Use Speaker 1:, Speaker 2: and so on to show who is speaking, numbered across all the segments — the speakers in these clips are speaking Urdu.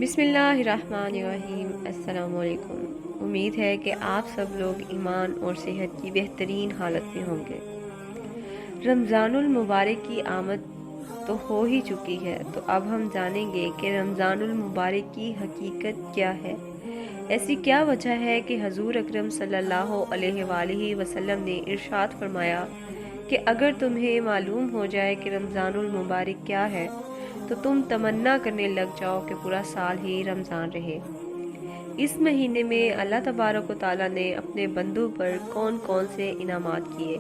Speaker 1: بسم اللہ الرحمن الرحیم۔ السلام علیکم۔ امید ہے کہ آپ سب لوگ ایمان اور صحت کی بہترین حالت میں ہوں گے۔ رمضان المبارک کی آمد تو ہو ہی چکی ہے، تو اب ہم جانیں گے کہ رمضان المبارک کی حقیقت کیا ہے۔ ایسی کیا وجہ ہے کہ حضور اکرم صلی اللہ علیہ وآلہ وسلم نے ارشاد فرمایا کہ اگر تمہیں معلوم ہو جائے کہ رمضان المبارک کیا ہے تو تم تمنا کرنے لگ جاؤ کہ پورا سال ہی رمضان رہے۔ اس مہینے میں اللہ تبارک و تعالیٰ نے اپنے بندوں پر کون کون سے انعامات کیے؟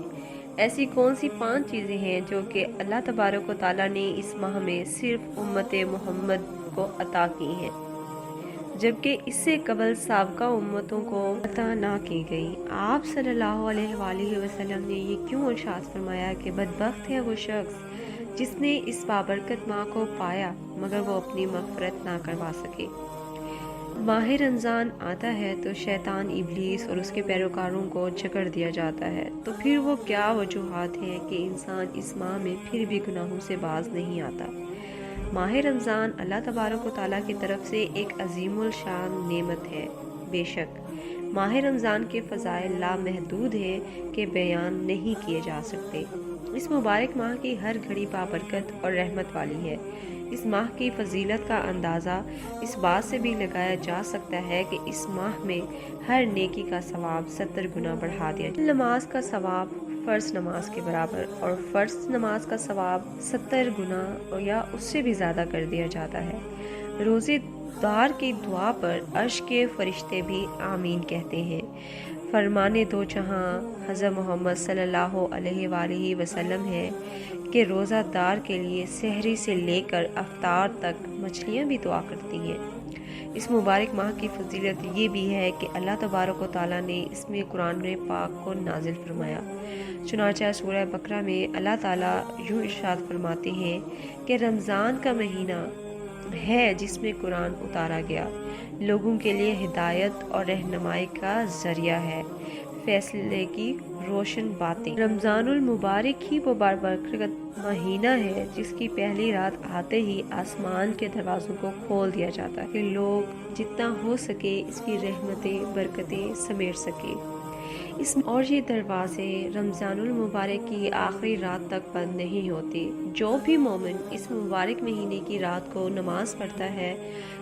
Speaker 1: ایسی کون سی 5 چیزیں ہیں جو کہ اللہ تبارک و تعالیٰ نے اس ماہ میں صرف امت محمد کو عطا کی ہیں، جبکہ اس سے قبل سابقہ امتوں کو عطا نہ کی گئی؟ آپ صلی اللہ علیہ وآلہ وسلم نے یہ کیوں ارشاد فرمایا کہ بدبخت ہے وہ شخص جس نے اس بابرکت ماہ کو پایا مگر وہ اپنی مغفرت نہ کروا سکے؟ ماہ رمضان آتا ہے تو شیطان ابلیس اور اس کے پیروکاروں کو جکڑ دیا جاتا ہے، تو پھر وہ کیا وجوہات ہیں کہ انسان اس ماہ میں پھر بھی گناہوں سے باز نہیں آتا؟ ماہ رمضان اللہ تبارک و تعالیٰ کی طرف سے ایک عظیم الشان نعمت ہے۔ بے شک ماہ رمضان کے فضائل لامحدود ہیں کہ بیان نہیں کیے جا سکتے۔ اس مبارک ماہ کی ہر گھڑی بابرکت اور رحمت والی ہے۔ اس ماہ کی فضیلت کا اندازہ اس بات سے بھی لگایا جا سکتا ہے کہ اس ماہ میں ہر نیکی کا ثواب 70 گنا بڑھا دیا جاتا ہے۔ نماز کا ثواب فرض نماز کے برابر اور فرض نماز کا ثواب 70 گنا یا اس سے بھی زیادہ کر دیا جاتا ہے۔ روزے دار کی دعا پر عرش کے فرشتے بھی آمین کہتے ہیں۔ فرمانے دو جہاں حضرت محمد صلی اللہ علیہ وآلہ وسلم ہے کہ روزہ دار کے لیے سحری سے لے کر افطار تک مچھلیاں بھی دعا کرتی ہیں۔ اس مبارک ماہ کی فضیلت یہ بھی ہے کہ اللہ تبارک و تعالیٰ نے اس میں قرآن پاک کو نازل فرمایا۔ چنانچہ سورہ بقرہ میں اللہ تعالیٰ یوں ارشاد فرماتے ہیں کہ رمضان کا مہینہ ہے جس میں قرآن اتارا گیا، لوگوں کے لیے ہدایت اور رہنمائی کا ذریعہ ہے، فیصلے کی روشن باتیں۔ رمضان المبارک ہی وہ بابرکت مہینہ ہے جس کی پہلی رات آتے ہی آسمان کے دروازوں کو کھول دیا جاتا ہے کہ لوگ جتنا ہو سکے اس کی رحمتیں برکتیں سمیٹ سکے۔ اور یہ دروازے رمضان المبارک کی آخری رات تک بند نہیں ہوتے۔ جو بھی مومن اس مبارک مہینے کی رات کو نماز پڑھتا ہے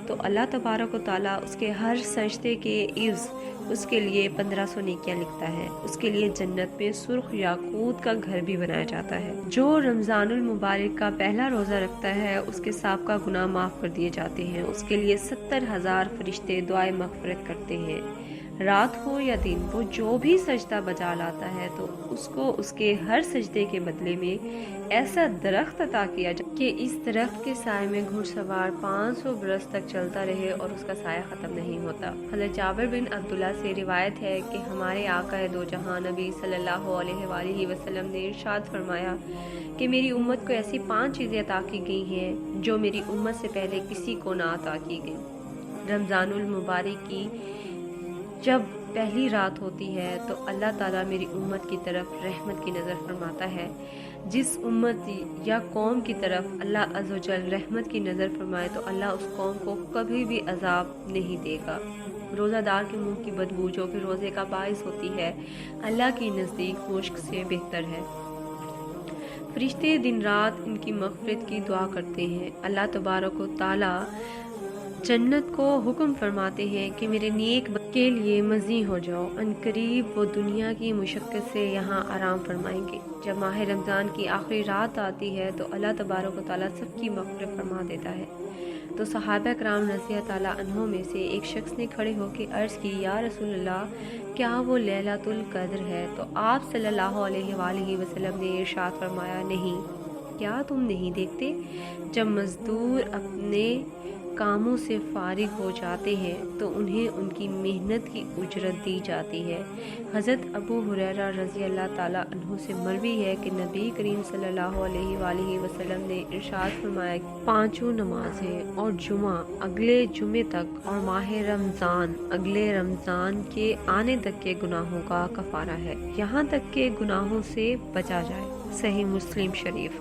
Speaker 1: تو اللہ تبارک و تعالیٰ اس کے ہر سجدے کے عوض اس کے لیے 1500 نیکیاں لکھتا ہے۔ اس کے لیے جنت میں سرخ یاقوت کا گھر بھی بنایا جاتا ہے۔ جو رمضان المبارک کا پہلا روزہ رکھتا ہے اس کے سابقہ گناہ معاف کر دیے جاتے ہیں۔ اس کے لیے 70,000 فرشتے دعائے مغفرت کرتے ہیں۔ رات ہو یا دن وہ جو بھی سجدہ بجا لاتا ہے تو اس کو اس کے ہر سجدے کے بدلے میں ایسا درخت عطا کیا جائے کہ اس درخت کے سائے میں گھڑ سوار 500 برس تک چلتا رہے اور اس کا سایہ ختم نہیں ہوتا۔ حضرت جابر بن عبداللہ سے روایت ہے کہ ہمارے آقا دو جہاں نبی صلی اللہ علیہ وآلہ وسلم نے ارشاد فرمایا کہ میری امت کو ایسی 5 چیزیں عطا کی گئی ہیں جو میری امت سے پہلے کسی کو نہ عطا کی گئی۔ رمضان المبارک کی جب پہلی رات ہوتی ہے تو اللہ تعالیٰ میری امت کی طرف رحمت کی نظر فرماتا ہے۔ جس امت یا قوم کی طرف اللہ عز و جل رحمت کی نظر فرمائے تو اللہ اس قوم کو کبھی بھی عذاب نہیں دے گا۔ روزہ دار کے منہ کی بدبو جو کہ روزے کا باعث ہوتی ہے اللہ کی نزدیک مشک سے بہتر ہے۔ فرشتے دن رات ان کی مغفرت کی دعا کرتے ہیں۔ اللہ تبارک و تعالیٰ جنت کو حکم فرماتے ہیں کہ میرے نیک کے لیے مزید ہو جاؤ، ان قریب وہ دنیا کی مشقت سے یہاں آرام فرمائیں گے۔ جب ماہ رمضان کی آخری رات آتی ہے تو اللہ تبارک و تعالیٰ سب کی مغفرت فرما دیتا ہے۔ تو صحابہ کرام رضی اللہ تعالیٰ عنہم میں سے ایک شخص نے کھڑے ہو کے عرض کی، یا رسول اللہ کیا وہ لیلۃ القدر ہے؟ تو آپ صلی اللہ علیہ وآلہ وسلم نے ارشاد فرمایا، نہیں، کیا تم نہیں دیکھتے جب مزدور اپنے کاموں سے فارغ ہو جاتے ہیں تو انہیں ان کی محنت کی اجرت دی جاتی ہے۔ حضرت ابو ہریرہ رضی اللہ تعالیٰ عنہ سے مروی ہے کہ نبی کریم صلی اللہ علیہ وآلہ وسلم نے ارشاد فرمایا کہ 5 نمازیں اور جمعہ اگلے جمعے تک اور ماہ رمضان اگلے رمضان کے آنے تک کے گناہوں کا کفارہ ہے، یہاں تک کہ گناہوں سے بچا جائے۔ صحیح مسلم شریف۔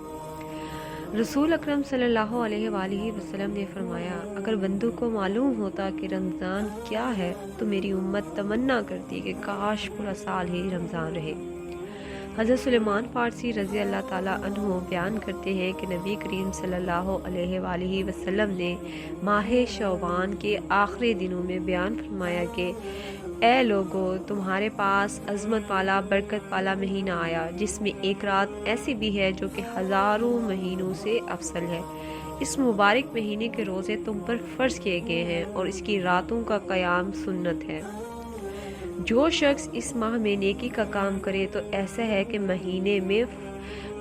Speaker 1: رسول اکرم صلی اللہ علیہ وآلہ وسلم نے فرمایا، اگر بندوں کو معلوم ہوتا کہ رمضان کیا ہے تو میری امت تمنا کرتی کہ کاش پورا سال ہی رمضان رہے۔ حضرت سلیمان فارسی رضی اللہ تعالیٰ عنہ بیان کرتے ہیں کہ نبی کریم صلی اللہ علیہ وآلہ وسلم نے ماہ شعبان کے آخری دنوں میں بیان فرمایا کہ اے لوگو، تمہارے پاس عظمت والا برکت والا مہینہ آیا جس میں ایک رات ایسی بھی ہے جو کہ ہزاروں مہینوں سے افضل ہے۔ اس مبارک مہینے کے روزے تم پر فرض کیے گئے ہیں اور اس کی راتوں کا قیام سنت ہے۔ جو شخص اس ماہ میں نیکی کا کام کرے تو ایسا ہے کہ مہینے میں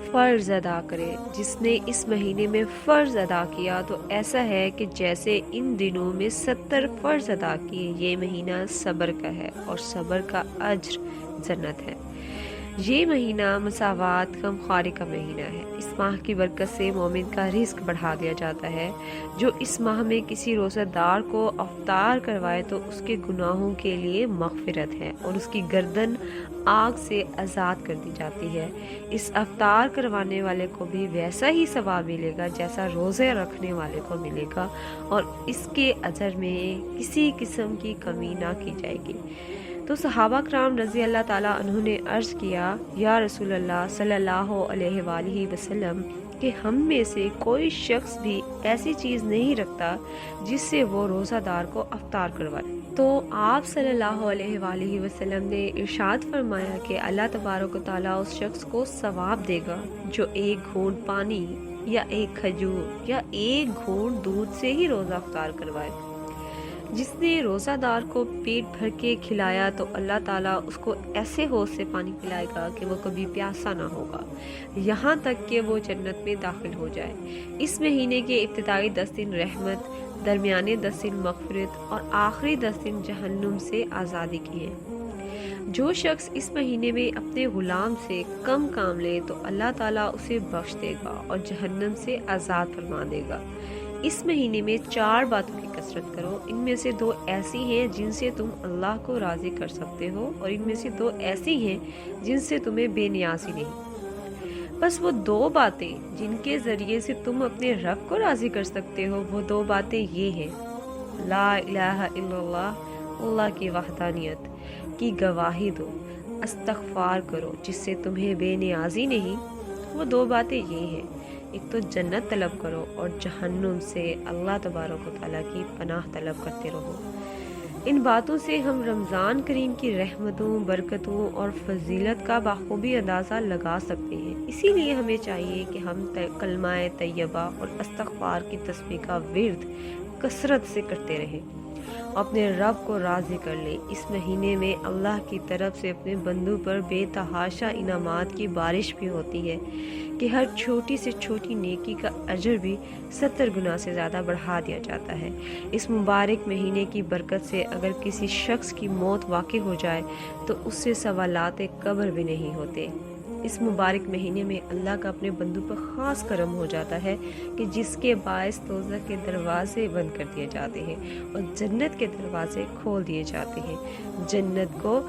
Speaker 1: فرض ادا کرے، جس نے اس مہینے میں فرض ادا کیا تو ایسا ہے کہ جیسے ان دنوں میں 70 فرض ادا کیے۔ یہ مہینہ صبر کا ہے اور صبر کا اجر جنت ہے۔ یہ مہینہ مساوات غم خواری کا مہینہ ہے۔ اس ماہ کی برکت سے مومن کا رزق بڑھا دیا جاتا ہے۔ جو اس ماہ میں کسی روزہ دار کو افطار کروائے تو اس کے گناہوں کے لیے مغفرت ہے اور اس کی گردن آگ سے آزاد کر دی جاتی ہے۔ اس افطار کروانے والے کو بھی ویسا ہی ثواب ملے گا جیسا روزے رکھنے والے کو ملے گا، اور اس کے اجر میں کسی قسم کی کمی نہ کی جائے گی۔ تو صحابہ کرام رضی اللہ تعالیٰ عنہ نے عرض کیا، یا رسول اللہ صلی اللہ علیہ وآلہ وسلم، کہ ہم میں سے کوئی شخص بھی ایسی چیز نہیں رکھتا جس سے وہ روزہ دار کو افطار کروائے۔ تو آپ صلی اللہ علیہ وآلہ وسلم نے ارشاد فرمایا کہ اللہ تبارک و تعالیٰ اس شخص کو ثواب دے گا جو ایک گھونٹ پانی یا ایک کھجور یا ایک گھونٹ دودھ سے ہی روزہ افطار کروائے۔ جس نے روزہ دار کو پیٹ بھر کے کھلایا تو اللہ تعالیٰ اس کو ایسے حوض سے پانی پلائے گا کہ وہ کبھی پیاسا نہ ہوگا، یہاں تک کہ وہ جنت میں داخل ہو جائے۔ اس مہینے کے ابتدائی 10 دن رحمت، درمیانے 10 دن مغفرت اور آخری 10 دن جہنم سے آزادی کی ہیں۔ جو شخص اس مہینے میں اپنے غلام سے کم کام لے تو اللہ تعالیٰ اسے بخش دے گا اور جہنم سے آزاد فرما دے گا۔ اس مہینے میں 4 باتوں کی کثرت کرو، ان میں سے 2 ایسی ہیں جن سے تم اللہ کو راضی کر سکتے ہو اور ان میں سے 2 ایسی ہیں جن سے تمہیں بے نیازی نہیں۔ بس وہ 2 باتیں جن کے ذریعے سے تم اپنے رب کو راضی کر سکتے ہو، وہ 2 باتیں یہ ہیں: لا الہ الا اللہ، اللہ کی وحدانیت کی گواہی دو، استغفار کرو جس سے تمہیں بے نیازی نہیں۔ وہ 2 باتیں یہ ہیں: ایک تو جنت طلب کرو اور جہنم سے اللہ تبارک و تعالیٰ کی پناہ طلب کرتے رہو۔ ان باتوں سے ہم رمضان کریم کی رحمتوں، برکتوں اور فضیلت کا بخوبی اندازہ لگا سکتے ہیں۔ اسی لیے ہمیں چاہیے کہ ہم کلمہ طیبہ اور استغفار کی تسبیح کا ورد کثرت سے کرتے رہیں، اپنے رب کو راضی کر لیں۔ اس مہینے میں اللہ کی طرف سے اپنے بندوں پر بے تحاشا انعامات کی بارش بھی ہوتی ہے کہ ہر چھوٹی سے چھوٹی نیکی کا اجر بھی 70 گنا سے زیادہ بڑھا دیا جاتا ہے۔ اس مبارک مہینے کی برکت سے اگر کسی شخص کی موت واقع ہو جائے تو اس سے سوالات قبر بھی نہیں ہوتے۔ اس مبارک مہینے میں اللہ کا اپنے بندوں پر خاص کرم ہو جاتا ہے کہ جس کے باعث دوزخ کے دروازے بند کر دیے جاتے ہیں اور جنت کے دروازے کھول دیے جاتے ہیں، جنت کو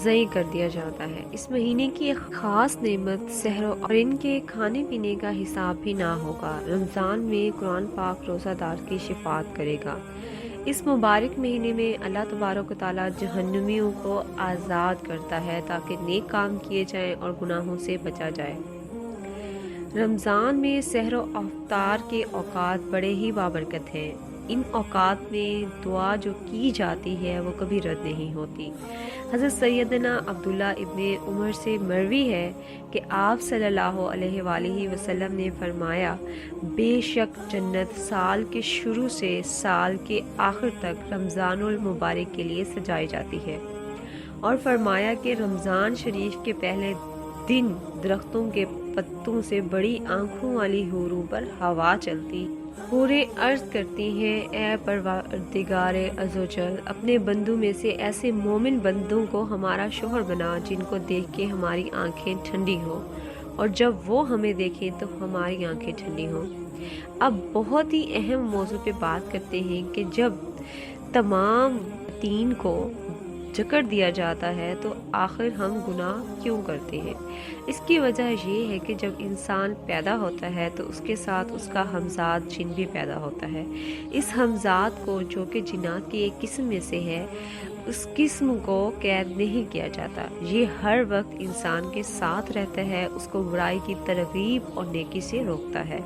Speaker 1: ضعی کر دیا جاتا ہے۔ اس مہینے کی ایک خاص نعمت سحر اور ان کے کھانے پینے کا حساب بھی نہ ہوگا۔ رمضان میں قرآن پاک روزہ دار کی شفاعت کرے گا۔ اس مبارک مہینے میں اللہ تبارک و تعالیٰ جہنمیوں کو آزاد کرتا ہے تاکہ نیک کام کیے جائیں اور گناہوں سے بچا جائے۔ رمضان میں سحر و افطار کے اوقات بڑے ہی بابرکت ہیں۔ ان اوقات میں دعا جو کی جاتی ہے وہ کبھی رد نہیں ہوتی۔ حضرت سیدنا عبداللہ ابن عمر سے مروی ہے کہ آپ صلی اللہ علیہ وآلہ وسلم نے فرمایا، بے شک جنت سال کے شروع سے سال کے آخر تک رمضان المبارک کے لیے سجائی جاتی ہے، اور فرمایا کہ رمضان شریف کے پہلے دن درختوں کے پتوں سے بڑی آنکھوں والی حوروں پر ہوا چلتی، حوریں عرض کرتی ہیں، اے پروردگار عزوجل، اپنے بندوں میں سے ایسے مومن بندوں کو ہمارا شوہر بنا جن کو دیکھ کے ہماری آنکھیں ٹھنڈی ہوں، اور جب وہ ہمیں دیکھیں تو ہماری آنکھیں ٹھنڈی ہوں۔ اب بہت ہی اہم موضوع پہ بات کرتے ہیں کہ جب تمام خواتین کو جکڑ دیا جاتا ہے تو آخر ہم گناہ کیوں کرتے ہیں؟ اس کی وجہ یہ ہے کہ جب انسان پیدا ہوتا ہے تو اس کے ساتھ اس کا ہمزاد جن بھی پیدا ہوتا ہے۔ اس ہمزاد کو، جو کہ جنات کی ایک قسم میں سے ہے، اس قسم کو قید نہیں کیا جاتا۔ یہ ہر وقت انسان کے ساتھ رہتا ہے، اس کو برائی کی ترغیب اور نیکی سے روکتا ہے۔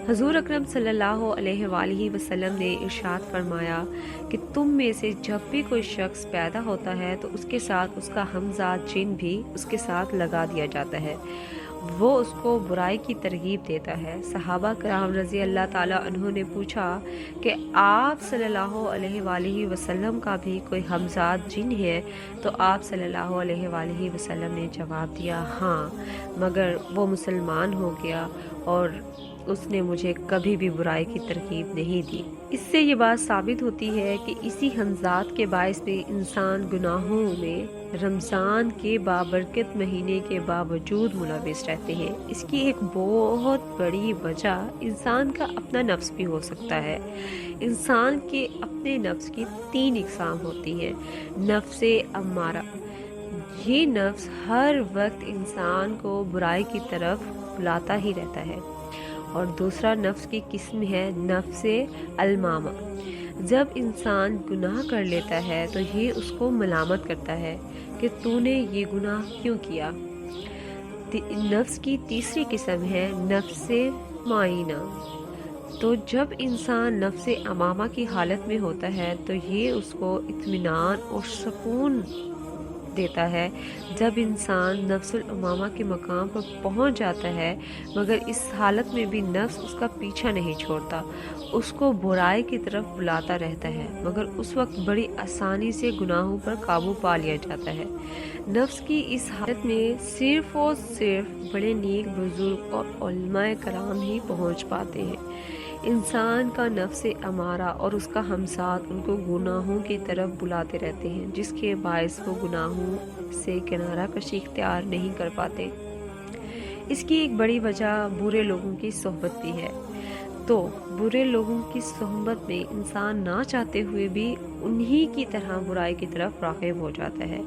Speaker 1: حضور اکرم صلی اللہ علیہ وآلہ وسلم نے ارشاد فرمایا کہ تم میں سے جب بھی کوئی شخص پیدا ہوتا ہے تو اس کے ساتھ اس کا ہمزاد جن بھی اس کے ساتھ لگا دیا جاتا ہے، وہ اس کو برائی کی ترغیب دیتا ہے۔ صحابہ کرام رضی اللہ تعالیٰ عنہ نے پوچھا کہ آپ صلی اللہ علیہ وآلہ وسلم کا بھی کوئی ہمزاد جن ہے؟ تو آپ صلی اللہ علیہ وآلہ وسلم نے جواب دیا، ہاں، مگر وہ مسلمان ہو گیا اور اس نے مجھے کبھی بھی برائی کی ترغیب نہیں دی۔ اس سے یہ بات ثابت ہوتی ہے کہ اسی ہمزاد کے باعث میں انسان گناہوں میں رمضان کے بابرکت مہینے کے باوجود ملوث رہتے ہیں۔ اس کی ایک بہت بڑی وجہ انسان کا اپنا نفس بھی ہو سکتا ہے۔ انسان کے اپنے نفس کی 3 اقسام ہوتی ہیں۔ نفس امارہ، یہ نفس ہر وقت انسان کو برائی کی طرف بلاتا ہی رہتا ہے، اور دوسرا نفس کی قسم ہے نفس المامہ۔ جب انسان گناہ کر لیتا ہے تو یہ اس کو ملامت کرتا ہے کہ تو نے یہ گناہ کیوں کیا۔ نفس کی تیسری قسم ہے نفس معینہ۔ تو جب انسان نفس امامہ کی حالت میں ہوتا ہے تو یہ اس کو اطمینان اور سکون دیتا ہے۔ جب انسان نفس الامامہ کے مقام پر پہنچ جاتا ہے، مگر اس حالت میں بھی نفس اس کا پیچھا نہیں چھوڑتا، اس کو برائی کی طرف بلاتا رہتا ہے، مگر اس وقت بڑی آسانی سے گناہوں پر قابو پا لیا جاتا ہے۔ نفس کی اس حالت میں صرف اور صرف بڑے نیک بزرگ اور علماء کرام ہی پہنچ پاتے ہیں۔ انسان کا نفس امارہ اور اس کا ہمزاد ان کو گناہوں کی طرف بلاتے رہتے ہیں، جس کے باعث وہ گناہوں سے کنارہ کشی اختیار نہیں کر پاتے۔ اس کی ایک بڑی وجہ برے لوگوں کی صحبت بھی ہے۔ تو برے لوگوں کی صحبت میں انسان نہ چاہتے ہوئے بھی انہی کی طرح برائی کی طرف راغب ہو جاتا ہے۔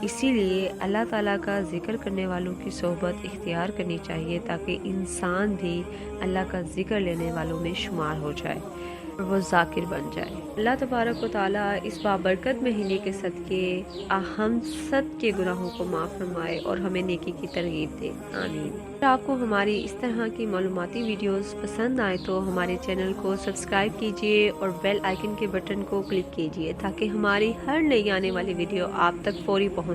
Speaker 1: اسی لیے اللہ تعالیٰ کا ذکر کرنے والوں کی صحبت اختیار کرنی چاہیے، تاکہ انسان بھی اللہ کا ذکر لینے والوں میں شمار ہو جائے اور وہ ذاکر بن جائے۔ اللہ تبارک و تعالیٰ اس بابرکت مہینے کے صدقے ہم سب کے گناہوں کو معاف فرمائے اور ہمیں نیکی کی ترغیب دے، آمین۔ اگر آپ کو ہماری اس طرح کی معلوماتی ویڈیوز پسند آئے تو ہمارے چینل کو سبسکرائب کیجیے اور بیل آئیکن کے بٹن کو کلک کیجیے، تاکہ ہماری ہر نئی آنے والی ویڈیو آپ تک فوری پہنچ